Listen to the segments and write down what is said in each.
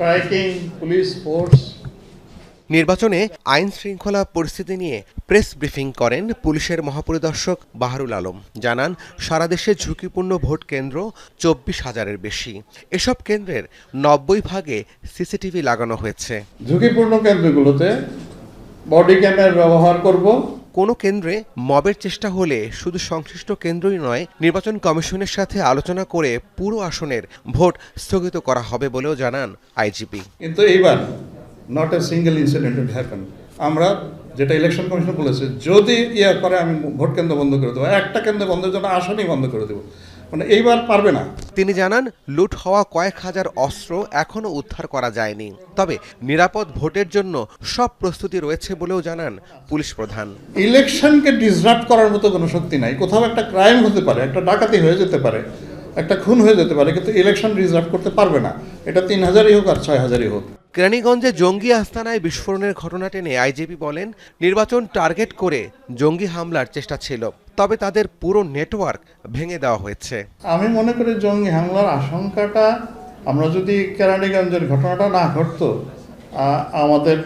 striking police force. নির্বাচনে আইন শৃঙ্খলা পরিস্থিতি নিয়ে প্রেস ব্রিফিং করেন পুলিশের মহাপরিদর্শক বাহারুল আলম। জানান, সারা দেশে ঝুঁকিপূর্ণ ভোট কেন্দ্র 24,000-এর বেশি। এসব কেন্দ্রের 90 ভাগে সিসিটিভি লাগানো হয়েছে। ঝুঁকিপূর্ণ কেন্দ্রগুলোতে বডি ক্যামেরা ব্যবহার করব। কোনো কেন্দ্রে মবের চেষ্টা হলে শুধু সংশ্লিষ্ট কেন্দ্রই নয়, নির্বাচন কমিশনের সাথে আলোচনা করে পুরো আসনের ভোট স্থগিত করা হবে বলেও জানান আইজিপি। কিন্তু এইবার not a single incident will happen. আমরা যেটা ইলেকশন কমিশন বলেছে, যদি করে আমি ভোট কেন্দ্র বন্ধ করে দেবো, একটা কেন্দ্র বন্ধের জন্য আসনই বন্ধ করে দেবো। মানে এইবার পারবে না। তিনি জানান, লুট হওয়া কয়েক হাজার অস্ত্র এখনও উদ্ধার করা যায়নি, তবে নিরাপদ ভোটের জন্য সব প্রস্তুতি রয়েছে বলেও জানান পুলিশ প্রধান। ইলেকশনকে ডিসরাপ্ট করার মতো কোনো শক্তি নাই। কোথাও একটা ক্রাইম হতে পারে, একটা ডাকাতি হয়ে যেতে পারে, একটা খুন হয়ে যেতে পারে, কিন্তু ইলেকশন ডিসরাপ্ট করতে পারবে না। এটা 3000-ই হোক আর 6000-ই হোক। কেরানীগঞ্জে জঙ্গি আস্তানায় বিস্ফোরণের ঘটনা টেনে আইজিপি বলেন, নির্বাচন টার্গেট করে জঙ্গি হামলার চেষ্টা ছিল, তবে তাদের পুরো নেটওয়ার্ক ভেঙে দেওয়া হয়েছে। আমি মনে করি জঙ্গি হামলার আশঙ্কাটা, আমরা যদি কেরানীগঞ্জের ঘটনাটা না ঘটতো, আমাদের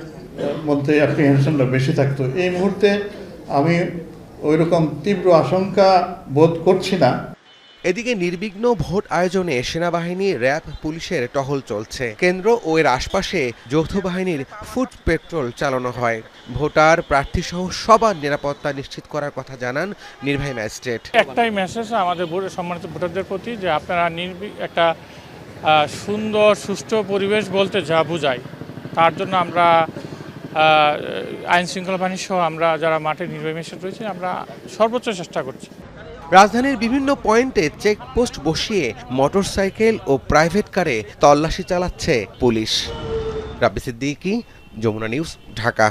মধ্যে অ্যাপ্রিহেনশনটা বেশি থাকতো। এই মুহূর্তে আমি ওই রকম তীব্র আশঙ্কা বোধ করছি না। এদিকে নির্বিঘ্ন ভোট আয়োজনে সেনাবাহিনী, র্যাব, পুলিশের টহল চলছে। কেন্দ্র ও এর আশপাশে যৌথ বাহিনীর ফুট পেট্রোল চালানো হয়। ভোটার, প্রার্থী সহ সবার নিরাপত্তা নিশ্চিত করার কথা জানান নির্বাহী ম্যাজিস্ট্রেট। একটাই মেসেজ আমাদের সম্মানিত ভোটারদের প্রতি, যে আপনারা একটা সুন্দর সুষ্ঠু পরিবেশ বলতে যা বোঝায়, তার জন্য আমরা আইন শৃঙ্খলা বাহিনী সহ আমরা যারা মাঠে নির্বাহী ম্যাজিস্ট্রেট রয়েছে, আমরা সর্বোচ্চ চেষ্টা করছি। রাজধানীর বিভিন্ন পয়েন্টে চেকপোস্ট বসিয়ে মোটরসাইকেল ও প্রাইভেট কারে তল্লাশি চালাচ্ছে পুলিশ। রাব্বি সিদ্দিকী, যমুনা নিউজ, ঢাকা।